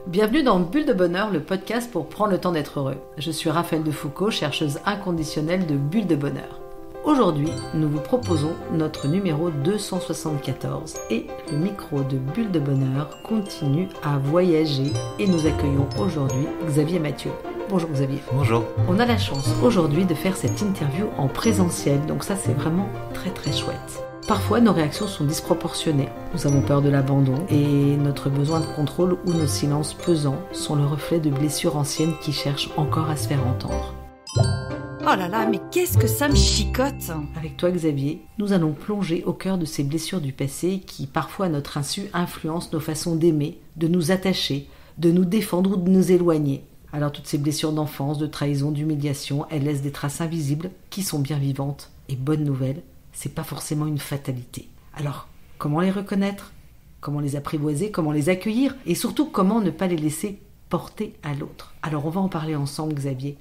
Bienvenue dans Bulle de Bonheur, le podcast pour prendre le temps d'être heureux. Je suis Raphaël Defoucault, chercheuse inconditionnelle de Bulle de Bonheur. Aujourd'hui, nous vous proposons notre numéro 274 et le micro de Bulle de Bonheur continue à voyager et nous accueillons aujourd'hui Xavier Mathieu. Bonjour Xavier. Bonjour. On a la chance aujourd'hui de faire cette interview en présentiel, donc ça c'est vraiment très très chouette. Parfois, nos réactions sont disproportionnées. Nous avons peur de l'abandon et notre besoin de contrôle ou nos silences pesants sont le reflet de blessures anciennes qui cherchent encore à se faire entendre. Oh là là, mais qu'est-ce que ça me chicote! Avec toi Xavier, nous allons plonger au cœur de ces blessures du passé qui, parfois à notre insu, influencent nos façons d'aimer, de nous attacher, de nous défendre ou de nous éloigner. Alors toutes ces blessures d'enfance, de trahison, d'humiliation, elles laissent des traces invisibles qui sont bien vivantes. Et bonne nouvelle, c'est pas forcément une fatalité. Alors, comment les reconnaître? Comment les apprivoiser? Comment les accueillir? Et surtout, comment ne pas les laisser porter à l'autre? Alors, on va en parler ensemble, Xavier,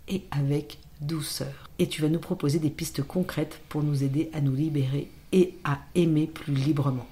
et avec douceur. Et tu vas nous proposer des pistes concrètes pour nous aider à nous libérer et à aimer plus librement.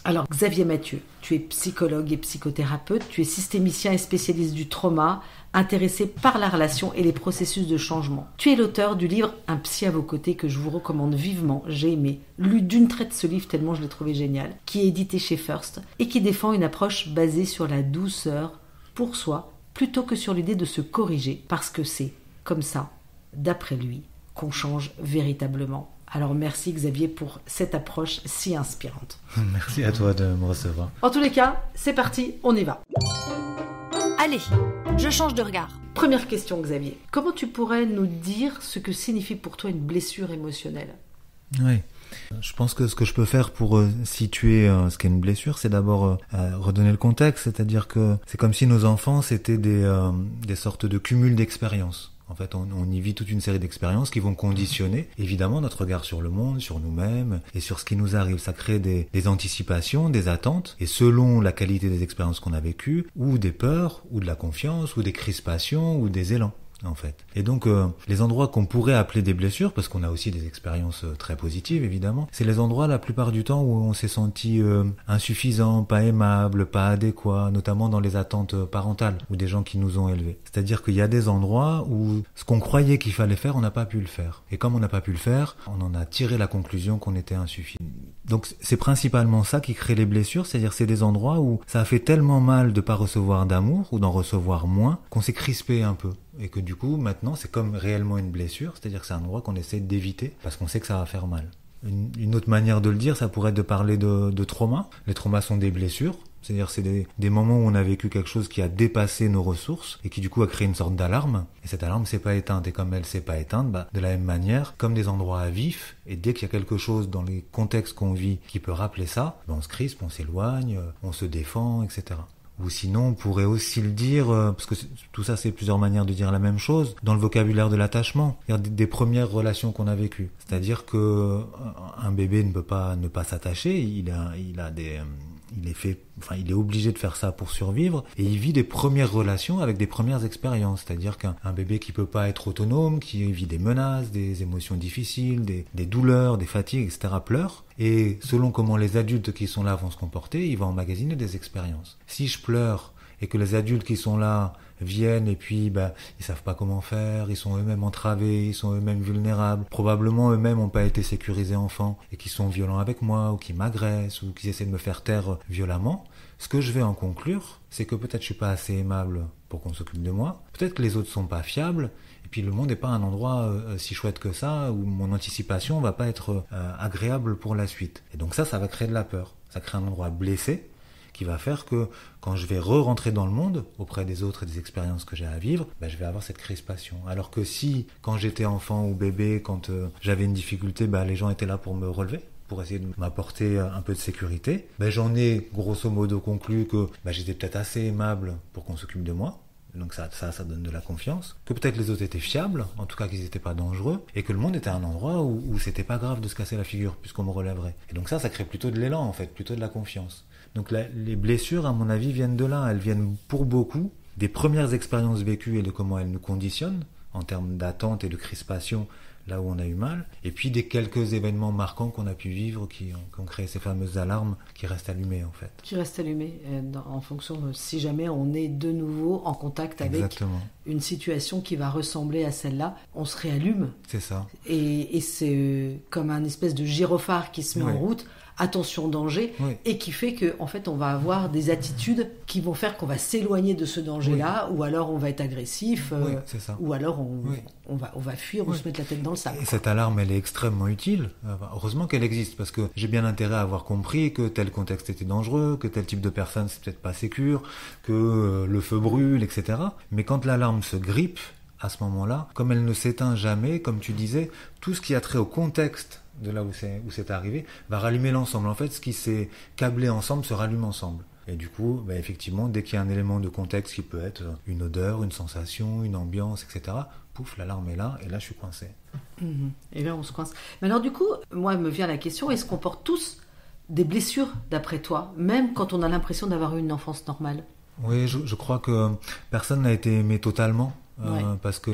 Alors, Xavier Mathieu, tu es psychologue et psychothérapeute, tu es systémicien et spécialiste du trauma, intéressé par la relation et les processus de changement. Tu es l'auteur du livre « Un psy à vos côtés » que je vous recommande vivement, j'ai aimé, lu d'une traite ce livre tellement je l'ai trouvé génial, qui est édité chez First et qui défend une approche basée sur la douceur pour soi plutôt que sur l'idée de se corriger parce que c'est comme ça, d'après lui, qu'on change véritablement. Alors merci Xavier pour cette approche si inspirante. Merci à toi de me recevoir. En tous les cas, c'est parti, on y va. Allez, je change de regard. Première question Xavier, comment tu pourrais nous dire ce que signifie pour toi une blessure émotionnelle? Oui. Je pense que ce que je peux faire pour situer ce qu'est une blessure, c'est d'abord redonner le contexte, c'est-à-dire que c'est comme si nos enfants c'était des sortes de cumuls d'expériences. En fait, on y vit toute une série d'expériences qui vont conditionner, évidemment, notre regard sur le monde, sur nous-mêmes et sur ce qui nous arrive. Ça crée des anticipations, des attentes, et selon la qualité des expériences qu'on a vécues, ou des peurs, ou de la confiance, ou des crispations, ou des élans. En fait. Et donc, les endroits qu'on pourrait appeler des blessures, parce qu'on a aussi des expériences très positives, évidemment, c'est les endroits, la plupart du temps, où on s'est senti insuffisant, pas aimable, pas adéquat, notamment dans les attentes parentales, ou des gens qui nous ont élevés. C'est-à-dire qu'il y a des endroits où ce qu'on croyait qu'il fallait faire, on n'a pas pu le faire. Et comme on n'a pas pu le faire, on en a tiré la conclusion qu'on était insuffisant. Donc, c'est principalement ça qui crée les blessures, c'est-à-dire c'est des endroits où ça a fait tellement mal de pas recevoir d'amour, ou d'en recevoir moins, qu'on s'est crispé un peu. Et que du coup, maintenant, c'est comme réellement une blessure, c'est-à-dire que c'est un endroit qu'on essaie d'éviter parce qu'on sait que ça va faire mal. Une autre manière de le dire, ça pourrait être de parler de trauma. Les traumas sont des blessures, c'est-à-dire c'est des moments où on a vécu quelque chose qui a dépassé nos ressources et qui du coup a créé une sorte d'alarme. Et cette alarme s'est pas éteinte, et comme elle s'est pas éteinte, de la même manière, comme des endroits à vif, et dès qu'il y a quelque chose dans les contextes qu'on vit qui peut rappeler ça, on se crispe, on s'éloigne, on se défend, etc. Ou sinon, on pourrait aussi le dire, parce que tout ça, c'est plusieurs manières de dire la même chose, dans le vocabulaire de l'attachement, c'est-à-dire des premières relations qu'on a vécues. C'est-à-dire que un bébé ne peut pas ne pas s'attacher, il est obligé de faire ça pour survivre, et il vit des premières relations avec des premières expériences. C'est-à-dire qu'un bébé qui peut pas être autonome, qui vit des menaces, des émotions difficiles, des douleurs, des fatigues, etc., pleure. Et selon comment les adultes qui sont là vont se comporter, il va emmagasiner des expériences. Si je pleure et que les adultes qui sont là viennent et puis ils savent pas comment faire, ils sont eux-mêmes entravés, ils sont eux-mêmes vulnérables, probablement eux-mêmes n'ont pas été sécurisés enfants et qui sont violents avec moi ou qui m'agressent ou qui essaient de me faire taire violemment, ce que je vais en conclure, c'est que peut-être je suis pas assez aimable pour qu'on s'occupe de moi, peut-être que les autres sont pas fiables, et puis le monde n'est pas un endroit si chouette que ça, où mon anticipation va pas être agréable pour la suite. Et donc ça va créer de la peur. Ça crée un endroit blessé qui va faire que quand je vais re-rentrer dans le monde, auprès des autres et des expériences que j'ai à vivre, je vais avoir cette crispation. Alors que si, quand j'étais enfant ou bébé, quand j'avais une difficulté, les gens étaient là pour me relever, pour essayer de m'apporter un peu de sécurité, j'en ai grosso modo conclu que j'étais peut-être assez aimable pour qu'on s'occupe de moi. Donc ça donne de la confiance, que peut-être les autres étaient fiables, en tout cas qu'ils n'étaient pas dangereux, et que le monde était un endroit où c'était pas grave de se casser la figure puisqu'on me relèverait. Et donc ça crée plutôt de l'élan en fait, plutôt de la confiance. Donc les blessures, à mon avis, viennent de là. Elles viennent pour beaucoup des premières expériences vécues et de comment elles nous conditionnent en termes d'attente et de crispation là où on a eu mal, et puis des quelques événements marquants qu'on a pu vivre qui ont créé ces fameuses alarmes qui restent allumées en fait. Qui restent allumées en fonction de si jamais on est de nouveau en contact avec une situation qui va ressembler à celle-là, on se réallume. C'est ça. Et c'est comme un espèce de gyrophare qui se met en route. Attention danger, et qui fait qu'en fait on va avoir des attitudes qui vont faire qu'on va s'éloigner de ce danger-là, ou alors on va être agressif, ou alors on va fuir ou se mettre la tête dans le sac. Et cette alarme, elle est extrêmement utile. Heureusement qu'elle existe, parce que j'ai bien intérêt à avoir compris que tel contexte était dangereux, que tel type de personne c'est peut-être pas sécure, que le feu brûle, etc. Mais quand l'alarme se grippe, à ce moment-là, comme elle ne s'éteint jamais, comme tu disais, tout ce qui a trait au contexte de là où c'est arrivé, va rallumer l'ensemble. En fait, ce qui s'est câblé ensemble se rallume ensemble. Et du coup, effectivement, dès qu'il y a un élément de contexte qui peut être une odeur, une sensation, une ambiance, etc., pouf, l'alarme est là, et là, je suis coincé. Et là, on se coince. Mais alors, du coup, moi, me vient la question, est-ce qu'on porte tous des blessures, d'après toi, même quand on a l'impression d'avoir eu une enfance normale ? Oui, je crois que personne n'a été aimé totalement, parce que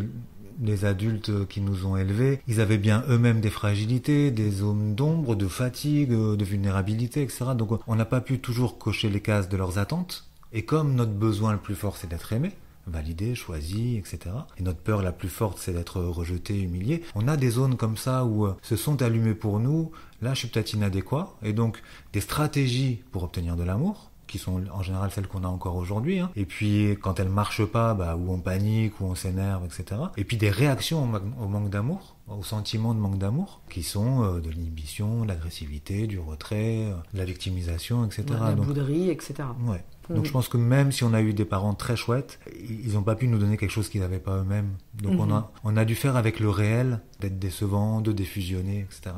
les adultes qui nous ont élevés, ils avaient bien eux-mêmes des fragilités, des zones d'ombre, de fatigue, de vulnérabilité, etc. Donc on n'a pas pu toujours cocher les cases de leurs attentes. Et comme notre besoin le plus fort, c'est d'être aimé, validé, choisi, etc. Et notre peur la plus forte, c'est d'être rejeté, humilié. On a des zones comme ça où se sont allumées pour nous. Là, je suis peut-être inadéquat. Et donc, des stratégies pour obtenir de l'amour, qui sont en général celles qu'on a encore aujourd'hui. Et puis, quand elles marchent pas, où on panique, où on s'énerve, etc. Et puis, des réactions au manque d'amour, au sentiment de manque d'amour, qui sont de l'inhibition, de l'agressivité, du retrait, de la victimisation, etc. La bouderie, etc. Ouais. Donc je pense que même si on a eu des parents très chouettes, ils n'ont pas pu nous donner quelque chose qu'ils n'avaient pas eux-mêmes. Donc on a dû faire avec le réel, d'être décevant, de défusionner, etc.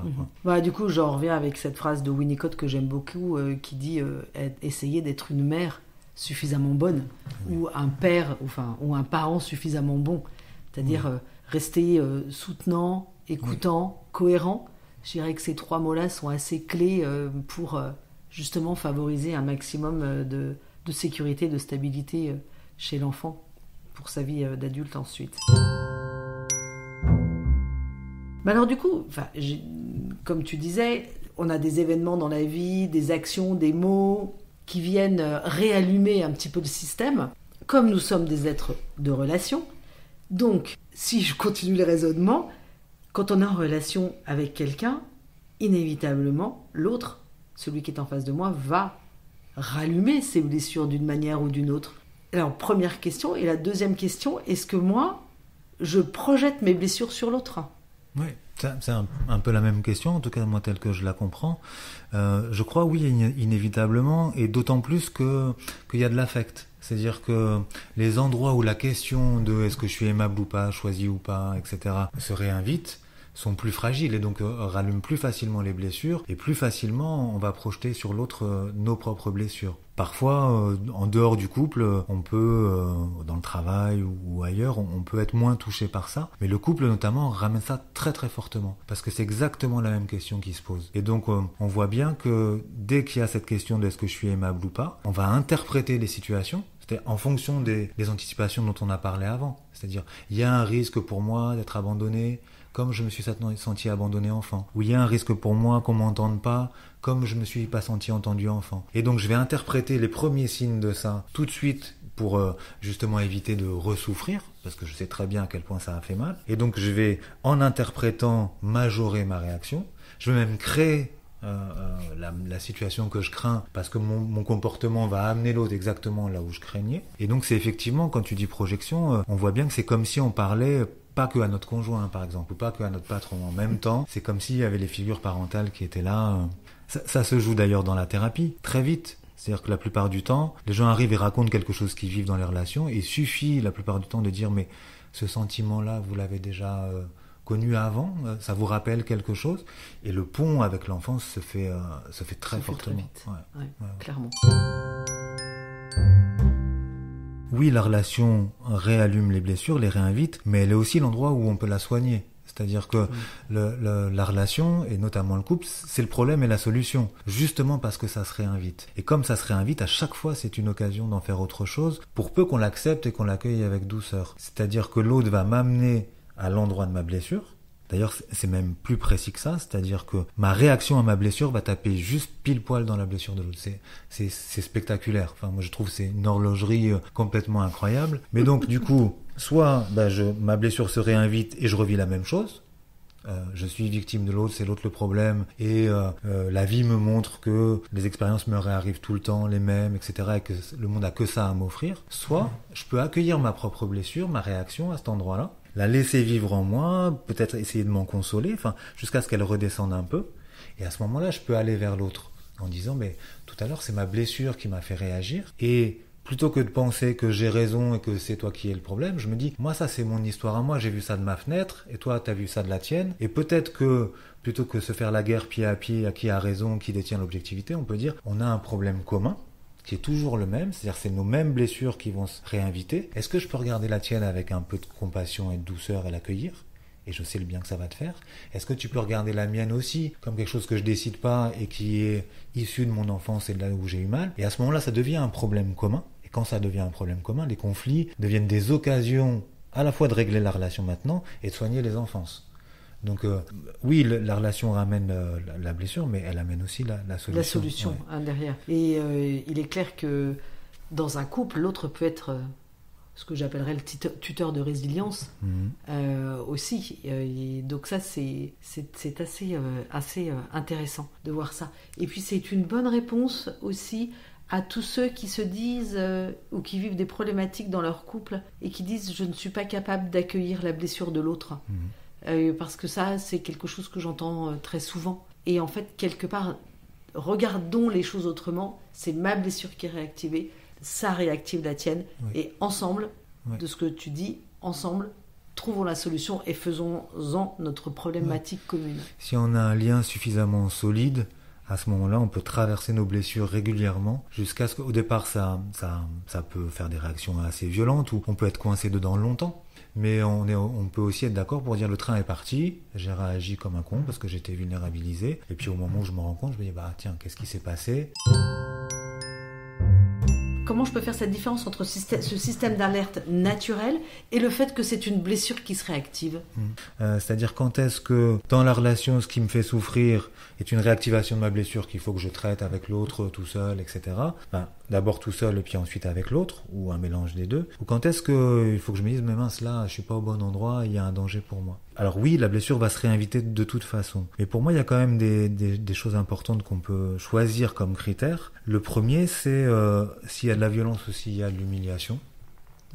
Du coup, j'en reviens avec cette phrase de Winnicott que j'aime beaucoup, qui dit essayer d'être une mère suffisamment bonne, ou un père, ou un parent suffisamment bon. C'est-à-dire rester soutenant, écoutant, cohérent. Je dirais que ces 3 mots-là sont assez clés pour justement favoriser un maximum de sécurité, de stabilité chez l'enfant pour sa vie d'adulte ensuite. Mais alors du coup, comme tu disais, on a des événements dans la vie, des actions, des mots qui viennent réallumer un petit peu le système. Comme nous sommes des êtres de relation, donc si je continue le raisonnement, quand on est en relation avec quelqu'un, inévitablement, l'autre, celui qui est en face de moi, va rallumer ses blessures d'une manière ou d'une autre. Alors, première question. Et la deuxième question, est-ce que moi, je projette mes blessures sur l'autre ? Oui, c'est un peu la même question, en tout cas moi telle que je la comprends. Je crois oui, inévitablement, et d'autant plus qu'il y a de l'affect. C'est-à-dire que les endroits où la question de est-ce que je suis aimable ou pas, choisi ou pas, etc., se réinvite, sont plus fragiles et donc rallument plus facilement les blessures, et plus facilement on va projeter sur l'autre nos propres blessures. Parfois, en dehors du couple, on peut, dans le travail ou ailleurs, on peut être moins touché par ça, mais le couple notamment ramène ça très très fortement, parce que c'est exactement la même question qui se pose. Et donc on voit bien que dès qu'il y a cette question de est-ce que je suis aimable ou pas, on va interpréter les situations, c'est-à-dire en fonction des anticipations dont on a parlé avant. C'est-à-dire, il y a un risque pour moi d'être abandonné, comme je me suis senti abandonné enfant. Ou il y a un risque pour moi qu'on m'entende pas, comme je me suis pas senti entendu enfant. Et donc je vais interpréter les premiers signes de ça tout de suite pour justement éviter de ressouffrir, parce que je sais très bien à quel point ça a fait mal. Et donc je vais, en interprétant, majorer ma réaction. Je vais même créer la situation que je crains, parce que mon comportement va amener l'autre exactement là où je craignais. Et donc c'est effectivement, quand tu dis projection, on voit bien que c'est comme si on parlait pas que à notre conjoint par exemple, ou pas que à notre patron. En même temps, c'est comme s'il y avait les figures parentales qui étaient là. Ça se joue d'ailleurs dans la thérapie, très vite. C'est-à-dire que la plupart du temps, les gens arrivent et racontent quelque chose qu'ils vivent dans les relations, et il suffit la plupart du temps de dire mais ce sentiment-là, vous l'avez déjà connu avant, ça vous rappelle quelque chose, et le pont avec l'enfance se fait très fortement. Très vite. Ouais, clairement. Oui, la relation réallume les blessures, les réinvite, mais elle est aussi l'endroit où on peut la soigner. C'est-à-dire que la relation, et notamment le couple, c'est le problème et la solution, justement parce que ça se réinvite. Et comme ça se réinvite, à chaque fois, c'est une occasion d'en faire autre chose, pour peu qu'on l'accepte et qu'on l'accueille avec douceur. C'est-à-dire que l'autre va m'amener à l'endroit de ma blessure, D'ailleurs, c'est même plus précis que ça, c'est-à-dire que ma réaction à ma blessure va taper juste pile poil dans la blessure de l'autre. C'est spectaculaire. Enfin, moi, je trouve que c'est une horlogerie complètement incroyable. Mais donc, du coup, soit ma blessure se réinvite et je revis la même chose. Je suis victime de l'autre, c'est l'autre le problème, et la vie me montre que les expériences me réarrivent tout le temps, les mêmes, etc., et que le monde a que ça à m'offrir. Soit je peux accueillir ma propre blessure, ma réaction à cet endroit-là, la laisser vivre en moi, peut-être essayer de m'en consoler, jusqu'à ce qu'elle redescende un peu, et à ce moment-là, je peux aller vers l'autre en disant, mais tout à l'heure, c'est ma blessure qui m'a fait réagir, et plutôt que de penser que j'ai raison et que c'est toi qui es le problème, je me dis, moi ça c'est mon histoire à moi, j'ai vu ça de ma fenêtre, et toi t'as vu ça de la tienne, et peut-être que, plutôt que se faire la guerre pied à pied à qui a raison, qui détient l'objectivité, on peut dire, on a un problème commun, qui est toujours le même, c'est-à-dire c'est nos mêmes blessures qui vont se réinviter. Est-ce que je peux regarder la tienne avec un peu de compassion et de douceur et l'accueillir ? Et je sais le bien que ça va te faire. Est-ce que tu peux regarder la mienne aussi comme quelque chose que je décide pas et qui est issu de mon enfance et de là où j'ai eu mal ? Et à ce moment-là, ça devient un problème commun. Et quand ça devient un problème commun, les conflits deviennent des occasions à la fois de régler la relation maintenant et de soigner les enfances. Donc oui, la relation ramène la blessure, mais elle amène aussi la solution. La solution, ouais. Derrière. Et il est clair que dans un couple, l'autre peut être ce que j'appellerais le tuteur de résilience aussi. Et donc ça, c'est assez intéressant de voir ça. Et puis c'est une bonne réponse aussi à tous ceux qui se disent ou qui vivent des problématiques dans leur couple et qui disent « je ne suis pas capable d'accueillir la blessure de l'autre ». Parce que ça, c'est quelque chose que j'entends très souvent. Et en fait, quelque part, regardons les choses autrement. C'est ma blessure qui est réactivée, ça réactive la tienne. Oui. Et ensemble, de ce que tu dis, ensemble, trouvons la solution et faisons-en notre problématique commune. Si on a un lien suffisamment solide, à ce moment-là, on peut traverser nos blessures régulièrement jusqu'à ce qu'au départ, ça peut faire des réactions assez violentes ou on peut être coincé dedans longtemps. Mais on peut aussi être d'accord pour dire le train est parti, j'ai réagi comme un con parce que j'étais vulnérabilisé. Et puis au moment où je me rends compte, je me dis tiens, qu'est-ce qui s'est passé ? Comment je peux faire cette différence entre ce système d'alerte naturel et le fait que c'est une blessure qui se réactive ? C'est-à-dire quand est-ce que dans la relation, ce qui me fait souffrir est une réactivation de ma blessure qu'il faut que je traite avec l'autre tout seul, etc. D'abord tout seul et puis ensuite avec l'autre, ou un mélange des deux. Ou quand est-ce qu'il faut que je me dise, mais mince, là, je suis pas au bon endroit, il y a un danger pour moi. Alors oui, la blessure va se réinviter de toute façon. Mais pour moi, il y a quand même des choses importantes qu'on peut choisir comme critères. Le premier, c'est s'il y a de la violence ou s'il y a de l'humiliation.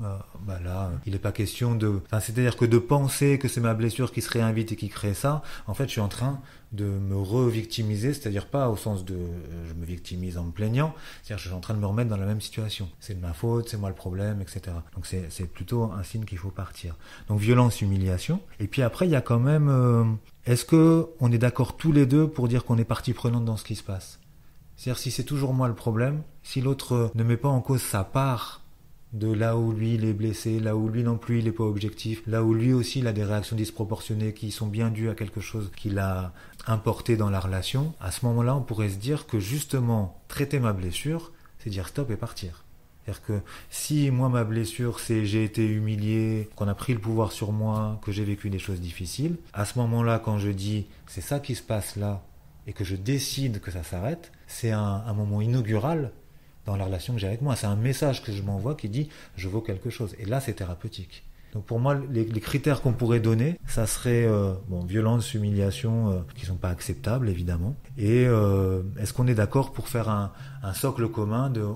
Là, il n'est pas question c'est-à-dire que de penser que c'est ma blessure qui se réinvite et qui crée ça, en fait, je suis en train de me re-victimiser, c'est-à-dire pas au sens de je me victimise en me plaignant, c'est-à-dire que je suis en train de me remettre dans la même situation. C'est de ma faute, c'est moi le problème, etc. Donc c'est plutôt un signe qu'il faut partir. Donc violence, humiliation. Et puis après, il y a quand même... est-ce qu'on est d'accord tous les deux pour dire qu'on est partie prenante dans ce qui se passe ? C'est-à-dire si c'est toujours moi le problème, si l'autre ne met pas en cause sa part de là où lui il est blessé, là où lui non plus il n'est pas objectif, là où lui aussi il a des réactions disproportionnées qui sont bien dues à quelque chose qu'il a importé dans la relation, à ce moment-là on pourrait se dire que justement traiter ma blessure, c'est dire stop et partir. C'est-à-dire que si moi ma blessure c'est j'ai été humilié, qu'on a pris le pouvoir sur moi, que j'ai vécu des choses difficiles, à ce moment-là quand je dis c'est ça qui se passe là et que je décide que ça s'arrête, c'est un moment inaugural dans la relation que j'ai avec moi. C'est un message que je m'envoie qui dit « je vaux quelque chose ». Et là, c'est thérapeutique. Donc pour moi, les critères qu'on pourrait donner, ça serait violence, humiliation, qui sont pas acceptables, évidemment. Et est-ce qu'on est d'accord pour faire un socle commun de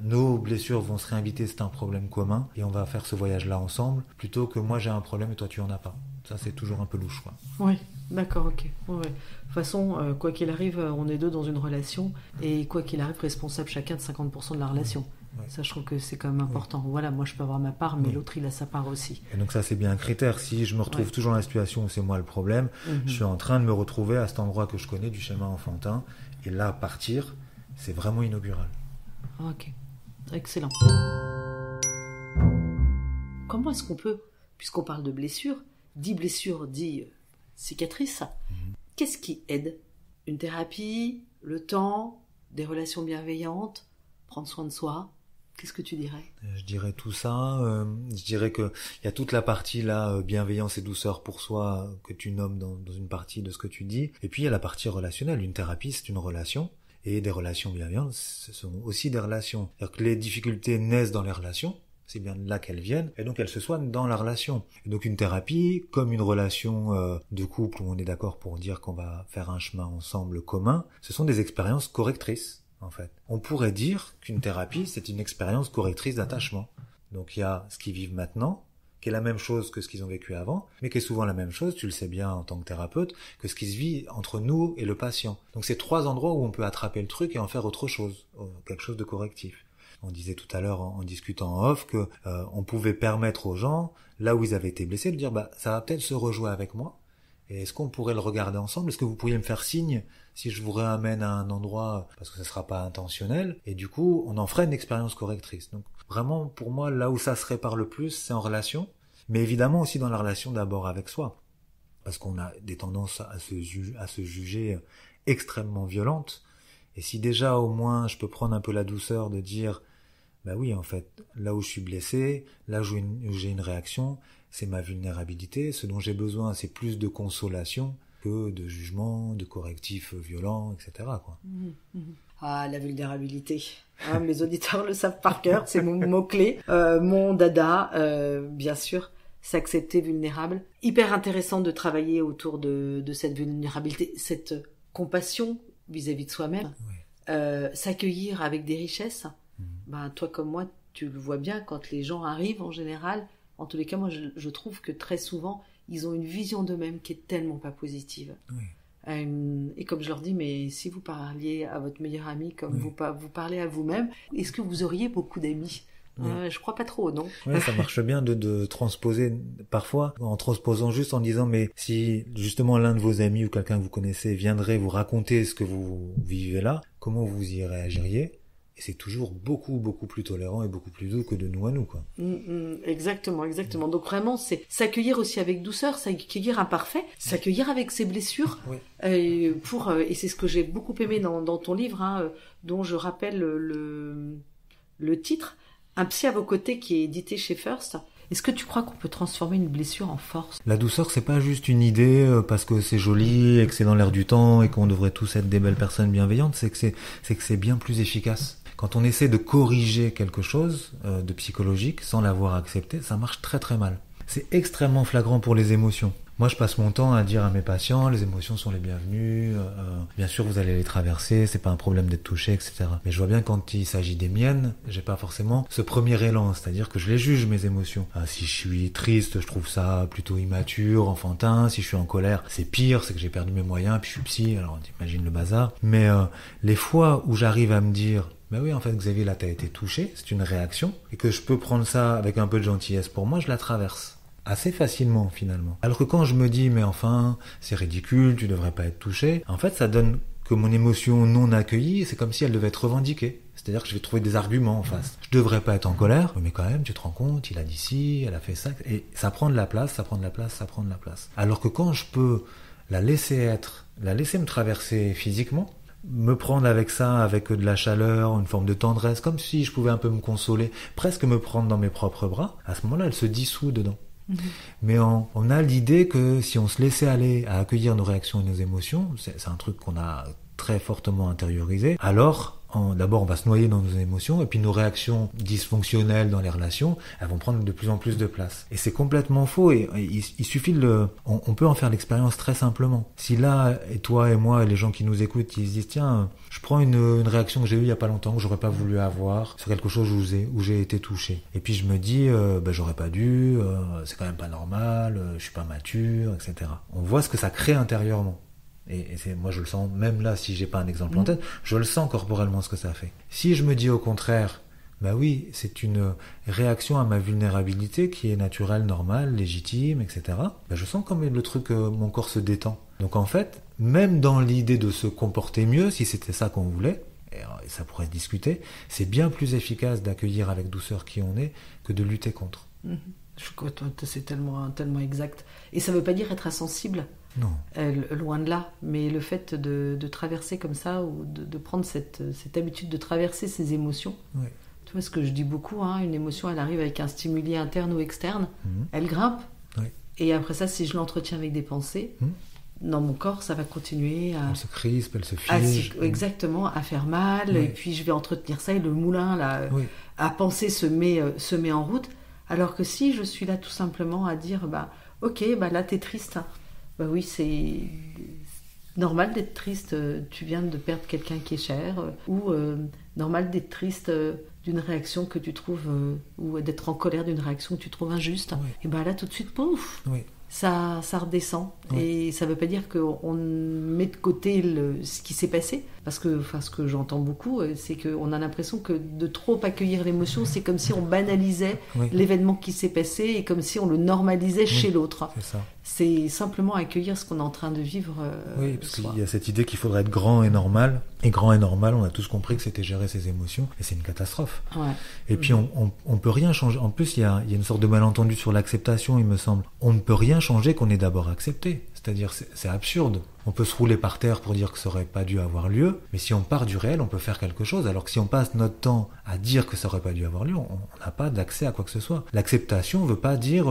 nos blessures vont se réinviter, c'est un problème commun, et on va faire ce voyage-là ensemble, plutôt que moi j'ai un problème et toi tu en as pas. Ça, c'est toujours un peu louche, quoi. Oui, d'accord, ok. Ouais. De toute façon, quoi qu'il arrive, on est deux dans une relation, et quoi qu'il arrive, responsable chacun de 50% de la relation. Ouais. Ça, je trouve que c'est quand même important. Oui. Voilà, moi, je peux avoir ma part, mais l'autre, il a sa part aussi. Et donc ça, c'est bien un critère. Si je me retrouve toujours dans la situation où c'est moi le problème, je suis en train de me retrouver à cet endroit que je connais du schéma enfantin, et là, partir, c'est vraiment inaugural. Ok, excellent. Comment est-ce qu'on peut, puisqu'on parle de blessure, dit blessure, dit cicatrice, qu'est-ce qui aide ? Une thérapie, le temps, des relations bienveillantes, prendre soin de soi ? Qu'est-ce que tu dirais? Je dirais tout ça. Je dirais que il y a toute la partie là, bienveillance et douceur pour soi, que tu nommes dans une partie de ce que tu dis. Et puis il y a la partie relationnelle. Une thérapie, c'est une relation. Et des relations bienveillantes, ce sont aussi des relations. C'est-à-dire que les difficultés naissent dans les relations. C'est bien de là qu'elles viennent, et donc elles se soignent dans la relation. Et donc une thérapie, comme une relation de couple où on est d'accord pour dire qu'on va faire un chemin ensemble commun, ce sont des expériences correctrices, en fait. On pourrait dire qu'une thérapie, c'est une expérience correctrice d'attachement. Donc il y a ce qu'ils vivent maintenant, qui est la même chose que ce qu'ils ont vécu avant, mais qui est souvent la même chose, tu le sais bien en tant que thérapeute, que ce qui se vit entre nous et le patient. Donc c'est 3 endroits où on peut attraper le truc et en faire autre chose, quelque chose de correctif. On disait tout à l'heure en discutant en off que on pouvait permettre aux gens, là où ils avaient été blessés, de dire ça va peut-être se rejouer avec moi. Et est-ce qu'on pourrait le regarder ensemble? Est-ce que vous pourriez me faire signe si je vous ramène à un endroit, parce que ce sera pas intentionnel, et du coup on en ferait une expérience correctrice. Donc vraiment pour moi là où ça se répare le plus, c'est en relation, mais évidemment aussi dans la relation d'abord avec soi, parce qu'on a des tendances à se juger extrêmement violentes. Et si déjà au moins je peux prendre un peu la douceur de dire oui, en fait, là où je suis blessé, là où j'ai une réaction, c'est ma vulnérabilité. Ce dont j'ai besoin, c'est plus de consolation que de jugement, de correctifs violents, etc. quoi. Ah, la vulnérabilité. Mes auditeurs le savent par cœur, c'est mon mot-clé. Mon dada, bien sûr, s'accepter vulnérable. Hyper intéressant de travailler autour de cette vulnérabilité, cette compassion vis-à-vis de soi-même. Oui. S'accueillir avec des richesses. Toi comme moi, tu le vois bien, quand les gens arrivent en général, en tous les cas, moi je trouve que très souvent, ils ont une vision d'eux-mêmes qui est tellement pas positive. Oui. Et comme je leur dis, mais si vous parliez à votre meilleur ami comme vous parlez à vous-même, est-ce que vous auriez beaucoup d'amis? Je crois pas trop, non? Ouais, ça marche bien de transposer parfois, en transposant juste en disant mais si justement l'un de vos amis ou quelqu'un que vous connaissez viendrait vous raconter ce que vous vivez là, comment vous y réagiriez? Et c'est toujours beaucoup, beaucoup plus tolérant et beaucoup plus doux que de nous à nous, quoi. Exactement. Donc vraiment, c'est s'accueillir aussi avec douceur, s'accueillir imparfait, s'accueillir avec ses blessures. Oui. Et c'est ce que j'ai beaucoup aimé dans ton livre, dont je rappelle le titre, Un psy à vos côtés, qui est édité chez First. Est-ce que tu crois qu'on peut transformer une blessure en force? La douceur, c'est pas juste une idée parce que c'est joli et que c'est dans l'air du temps et qu'on devrait tous être des belles personnes bienveillantes, c'est que c'est bien plus efficace. Quand on essaie de corriger quelque chose de psychologique sans l'avoir accepté, ça marche très très mal. C'est extrêmement flagrant pour les émotions. Moi, je passe mon temps à dire à mes patients, les émotions sont les bienvenues, bien sûr vous allez les traverser, c'est pas un problème d'être touché, etc. Mais je vois bien quand il s'agit des miennes, j'ai pas forcément ce premier élan, c'est-à-dire que je les juge mes émotions. Si je suis triste, je trouve ça plutôt immature, enfantin. Si je suis en colère, c'est pire, c'est que j'ai perdu mes moyens, puis je suis psy, alors t'imagines le bazar. Mais les fois où j'arrive à me dire oui, en fait, Xavier, là, t'as été touché, c'est une réaction, et que je peux prendre ça avec un peu de gentillesse pour moi, je la traverse. Assez facilement, finalement. Alors que quand je me dis, mais enfin, c'est ridicule, tu devrais pas être touché, en fait, ça donne que mon émotion non accueillie, c'est comme si elle devait être revendiquée. C'est-à-dire que je vais trouver des arguments en face. Je devrais pas être en colère, mais quand même, tu te rends compte, il a dit ci, elle a fait ça, et ça prend de la place. Alors que quand je peux la laisser être, la laisser me traverser physiquement, me prendre avec ça, avec de la chaleur, une forme de tendresse, comme si je pouvais un peu me consoler, presque me prendre dans mes propres bras, à ce moment-là, elle se dissout dedans. Mais on a l'idée que si on se laissait aller à accueillir nos réactions et nos émotions, c'est un truc qu'on a très fortement intériorisé, alors d'abord on va se noyer dans nos émotions et puis nos réactions dysfonctionnelles dans les relations, elles vont prendre de plus en plus de place. Et c'est complètement faux et il suffit on peut en faire l'expérience très simplement. Si là, et toi et moi et les gens qui nous écoutent, ils se disent tiens, je prends une réaction que j'ai eue il y a pas longtemps, que j'aurais pas voulu avoir, sur quelque chose où j'ai été touché. Et puis je me dis j'aurais pas dû, c'est quand même pas normal, je suis pas mature, etc. On voit ce que ça crée intérieurement. Et moi je le sens, même là si j'ai pas un exemple en tête, je le sens corporellement ce que ça fait. Si je me dis au contraire, oui, c'est une réaction à ma vulnérabilité qui est naturelle, normale, légitime, etc. Je sens comme le truc, mon corps se détend. Donc en fait, même dans l'idée de se comporter mieux, si c'était ça qu'on voulait, et ça pourrait se discuter, c'est bien plus efficace d'accueillir avec douceur qui on est que de lutter contre. C'est tellement exact. Et ça veut pas dire être insensible. Non. Loin de là, mais le fait de traverser comme ça ou de prendre cette habitude de traverser ses émotions, ce que je dis beaucoup, hein, une émotion, elle arrive avec un stimuli interne ou externe, elle grimpe, et après ça, si je l'entretiens avec des pensées, dans mon corps, ça va continuer à... Elle se crispe, elle se fige. Exactement, à faire mal, et puis je vais entretenir ça, et le moulin, là, à penser se met en route, alors que si je suis là tout simplement à dire, ok, là, t'es triste, hein. Oui, c'est normal d'être triste, tu viens de perdre quelqu'un qui est cher, ou normal d'être triste d'une réaction que tu trouves, ou d'être en colère d'une réaction que tu trouves injuste. Et là, tout de suite, pouf, ça redescend. Et ça ne veut pas dire qu'on met de côté ce qui s'est passé, parce que ce que j'entends beaucoup, c'est qu'on a l'impression que de trop accueillir l'émotion, c'est comme si on banalisait l'événement qui s'est passé, et comme si on le normalisait chez l'autre. C'est ça. C'est simplement accueillir ce qu'on est en train de vivre. Parce qu'il y a cette idée qu'il faudrait être grand et normal. Et grand et normal, on a tous compris que c'était gérer ses émotions. Et c'est une catastrophe. Et puis on peut rien changer. En plus, il y a une sorte de malentendu sur l'acceptation, il me semble. On ne peut rien changer qu'on ait d'abord accepté. C'est-à-dire, c'est absurde. On peut se rouler par terre pour dire que ça aurait pas dû avoir lieu, mais si on part du réel, on peut faire quelque chose. Alors que si on passe notre temps à dire que ça aurait pas dû avoir lieu, on n'a pas d'accès à quoi que ce soit. L'acceptation veut pas dire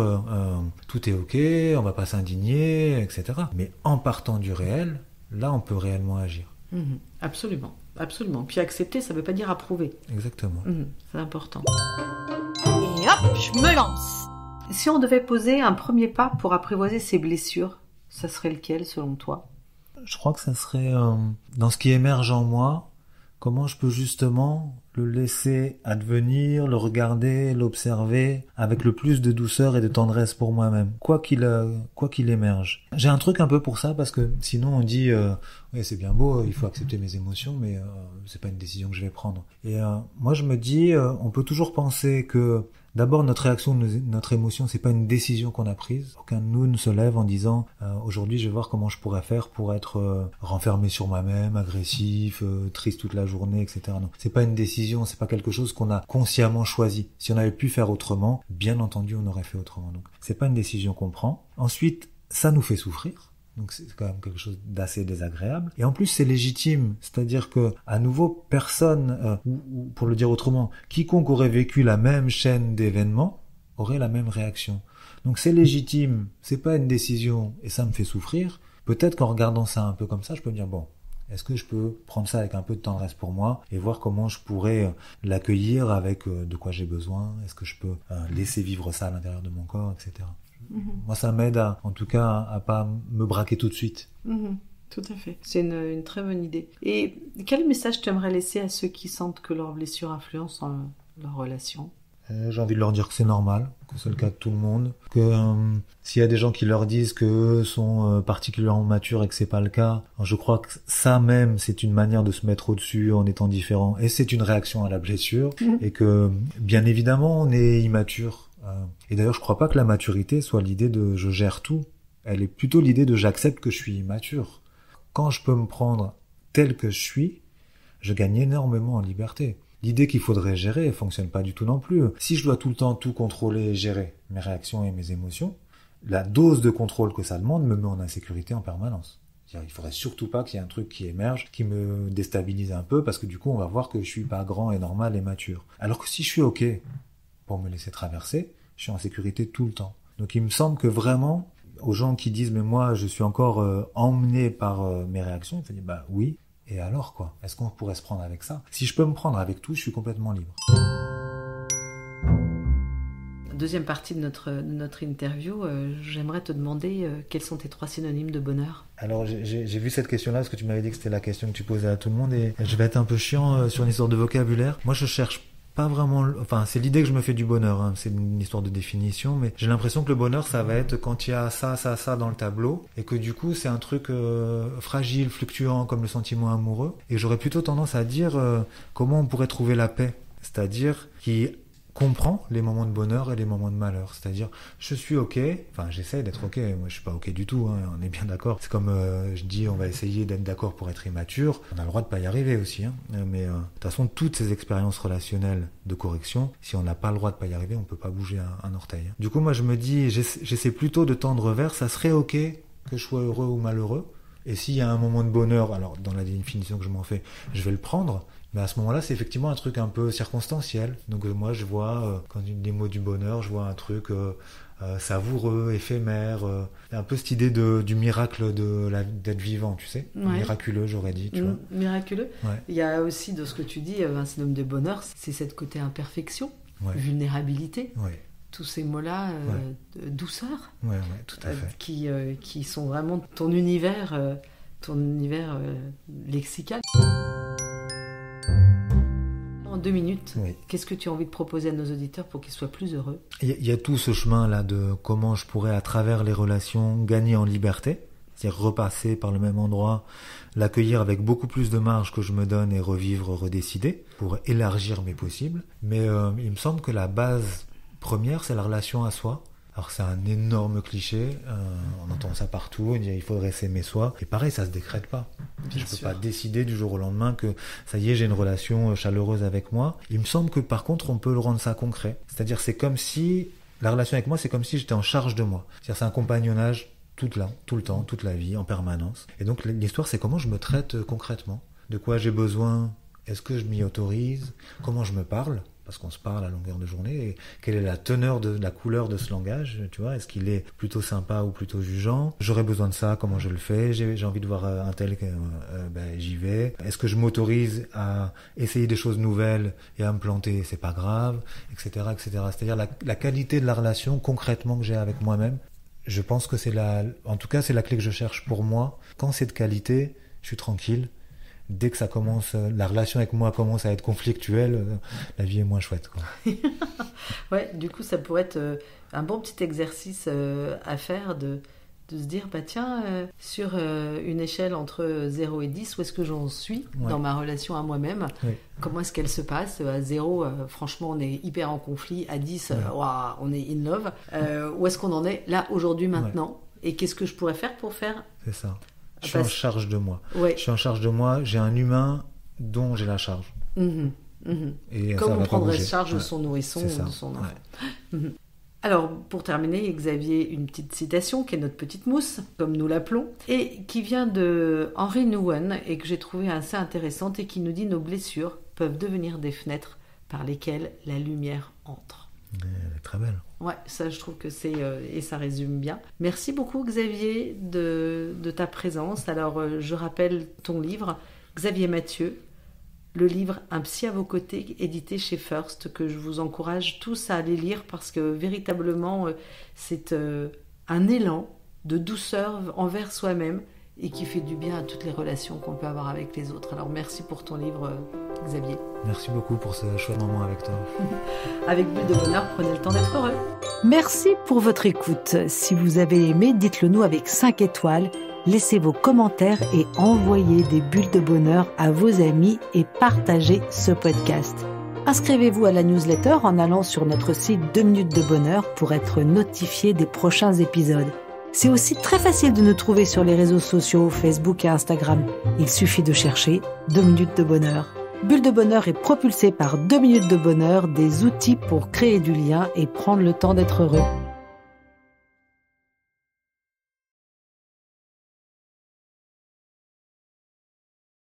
tout est ok, on va pas s'indigner, etc. Mais en partant du réel, là, on peut réellement agir. Absolument, absolument. Puis accepter, ça veut pas dire approuver. Exactement. C'est important. Et hop, je me lance. Si on devait poser un premier pas pour apprivoiser ses blessures, ça serait lequel selon toi ? Je crois que ça serait dans ce qui émerge en moi, comment je peux justement le laisser advenir, le regarder, l'observer avec le plus de douceur et de tendresse pour moi-même, quoi qu'il émerge. J'ai un truc un peu pour ça, parce que sinon on dit c'est bien beau, il faut accepter mes émotions, mais c'est pas une décision que je vais prendre. Et moi je me dis, on peut toujours penser que d'abord, notre réaction, notre émotion, c'est pas une décision qu'on a prise. Aucun de nous ne se lève en disant aujourd'hui, je vais voir comment je pourrais faire pour être renfermé sur moi-même, agressif, triste toute la journée, etc. Non, c'est pas une décision, c'est pas quelque chose qu'on a consciemment choisi. Si on avait pu faire autrement, bien entendu, on aurait fait autrement. Donc, c'est pas une décision qu'on prend. Ensuite, ça nous fait souffrir. Donc c'est quand même quelque chose d'assez désagréable. Et en plus, c'est légitime. C'est-à-dire que, à nouveau, personne, ou pour le dire autrement, quiconque aurait vécu la même chaîne d'événements aurait la même réaction. Donc c'est légitime, c'est pas une décision, et ça me fait souffrir. Peut-être qu'en regardant ça un peu comme ça, je peux me dire, bon, est-ce que je peux prendre ça avec un peu de tendresse pour moi et voir comment je pourrais l'accueillir avec de quoi j'ai besoin? Est-ce que je peux laisser vivre ça à l'intérieur de mon corps, etc. Moi, ça m'aide en tout cas à pas me braquer tout de suite. Tout à fait. C'est une très bonne idée. Et quel message tu aimerais laisser à ceux qui sentent que leurs blessures influencent leur relation ? J'ai envie de leur dire que c'est normal, que c'est le cas de tout le monde, que s'il y a des gens qui leur disent qu'eux sont particulièrement matures et que c'est pas le cas, je crois que ça même, c'est une manière de se mettre au-dessus en étant différent, et c'est une réaction à la blessure, et que bien évidemment on est immature. Et d'ailleurs, je crois pas que la maturité soit l'idée de je gère tout. Elle est plutôt l'idée de j'accepte que je suis immature. Quand je peux me prendre tel que je suis, je gagne énormément en liberté. L'idée qu'il faudrait gérer, elle fonctionne pas du tout non plus. Si je dois tout le temps tout contrôler et gérer, mes réactions et mes émotions, la dose de contrôle que ça demande me met en insécurité en permanence. C'est-à-dire, il faudrait surtout pas qu'il y ait un truc qui émerge, qui me déstabilise un peu, parce que du coup, on va voir que je suis pas grand et normal et mature. Alors que si je suis OK pour me laisser traverser, je suis en sécurité tout le temps. Donc il me semble que vraiment, aux gens qui disent « mais moi, je suis encore emmené par mes réactions », il faut dire « bah oui, et alors quoi ? Est-ce qu'on pourrait se prendre avec ça ? Si je peux me prendre avec tout, je suis complètement libre. » Deuxième partie de notre interview, j'aimerais te demander quels sont tes 3 synonymes de bonheur. Alors j'ai vu cette question-là parce que tu m'avais dit que c'était la question que tu posais à tout le monde, et je vais être un peu chiant sur une histoire de vocabulaire. Moi je cherche pas vraiment, enfin c'est l'idée que je me fais du bonheur, hein. C'est une histoire de définition, mais j'ai l'impression que le bonheur ça va être quand il y a ça dans le tableau, et que du coup c'est un truc fragile, fluctuant comme le sentiment amoureux, et j'aurais plutôt tendance à dire comment on pourrait trouver la paix, c'est-à-dire qui comprend les moments de bonheur et les moments de malheur, c'est-à-dire je suis ok, enfin j'essaie d'être ok, moi je suis pas ok du tout, hein, on est bien d'accord, c'est comme je dis on va essayer d'être d'accord pour être immature, on a le droit de pas y arriver aussi, hein, mais de toute façon toutes ces expériences relationnelles de correction, si on n'a pas le droit de pas y arriver, on peut pas bouger un orteil, hein. Du coup moi je me dis, j'essaie plutôt de tendre vers, ça serait ok que je sois heureux ou malheureux, Et s'il y a un moment de bonheur, alors dans la définition que je m'en fais, je vais le prendre. Mais à ce moment-là, c'est effectivement un truc un peu circonstanciel. Donc moi, je vois, quand il y a des mots du bonheur, je vois un truc savoureux, éphémère. Un peu cette idée du miracle d'être vivant, tu sais. Ouais. Miraculeux, j'aurais dit, tu vois. Miraculeux. Ouais. Il y a aussi, dans ce que tu dis, un synonyme de bonheur, c'est cette côté imperfection, Ouais. vulnérabilité. Ouais. Tous ces mots-là, douceur, Ouais, tout à fait. qui sont vraiment ton univers lexical. En 2 minutes, Oui. qu'est-ce que tu as envie de proposer à nos auditeurs pour qu'ils soient plus heureux? Il y a tout ce chemin-là de comment je pourrais, à travers les relations, gagner en liberté, c'est-à-dire repasser par le même endroit, l'accueillir avec beaucoup plus de marge que je me donne et revivre, redécider, pour élargir mes possibles. Mais il me semble que la base première, c'est la relation à soi. Alors c'est un énorme cliché, on entend ça partout, on dit il faudrait s'aimer soi. Et pareil, ça se décrète pas. Je peux pas décider du jour au lendemain que ça y est, j'ai une relation chaleureuse avec moi. Il me semble que par contre, on peut le rendre ça concret. C'est-à-dire, c'est comme si la relation avec moi, c'est comme si j'étais en charge de moi. C'est-à-dire, c'est un compagnonnage tout le temps, toute la vie, en permanence. Et donc l'histoire, c'est comment je me traite concrètement. De quoi j'ai besoin? Est-ce que je m'y autorise? Comment je me parle? Parce qu'on se parle à longueur de journée, et quelle est la teneur la couleur de ce langage, tu vois, est-ce qu'il est plutôt sympa ou plutôt jugeant? J'aurais besoin de ça, comment je le fais? J'ai envie de voir un tel, j'y vais. Est-ce que je m'autorise à essayer des choses nouvelles et à me planter? C'est pas grave, etc., etc. C'est-à-dire la qualité de la relation concrètement que j'ai avec moi-même. Je pense que en tout cas, c'est la clé que je cherche pour moi. Quand c'est de qualité, je suis tranquille. Dès que ça commence, la relation avec moi commence à être conflictuelle, la vie est moins chouette, quoi. Ouais, du coup, ça pourrait être un bon petit exercice à faire de se dire, bah tiens, sur une échelle entre 0 et 10, où est-ce que j'en suis dans ma relation à moi-même? Comment est-ce qu'elle se passe? À 0, franchement, on est hyper en conflit. À 10, wow, on est in love. Où est-ce qu'on en est là, aujourd'hui, maintenant? Et qu'est-ce que je pourrais faire pour faire? C'est ça. Je suis en charge de moi. Ouais. Je suis en charge de moi. J'ai un humain dont j'ai la charge. Et comme ça on va prendrait pas bouger. charge de son nourrisson ou de son enfant. Alors, pour terminer, Xavier, une petite citation qui est notre petite mousse, comme nous l'appelons, et qui vient de Henry Nouwen et que j'ai trouvée assez intéressante et qui nous dit « Nos blessures peuvent devenir des fenêtres par lesquelles la lumière entre ». Elle est très belle. Ouais, ça je trouve que c'est et ça résume bien. Merci beaucoup Xavier de ta présence. Alors je rappelle ton livre, Xavier Mathieu, le livre Un psy à vos côtés, édité chez First, que je vous encourage tous à aller lire parce que véritablement c'est un élan de douceur envers soi-même et qui fait du bien à toutes les relations qu'on peut avoir avec les autres. Alors merci pour ton livre Xavier. Merci beaucoup pour ce chouette moment avec toi. Avec Bulle de Bonheur, prenez le temps d'être heureux. Merci pour votre écoute. Si vous avez aimé, dites-le nous avec 5 étoiles. Laissez vos commentaires et envoyez des bulles de bonheur à vos amis et partagez ce podcast. Inscrivez-vous à la newsletter en allant sur notre site 2 minutes de bonheur pour être notifié des prochains épisodes. C'est aussi très facile de nous trouver sur les réseaux sociaux, Facebook et Instagram. Il suffit de chercher 2 minutes de bonheur. Bulle de bonheur est propulsée par 2 minutes de bonheur, des outils pour créer du lien et prendre le temps d'être heureux.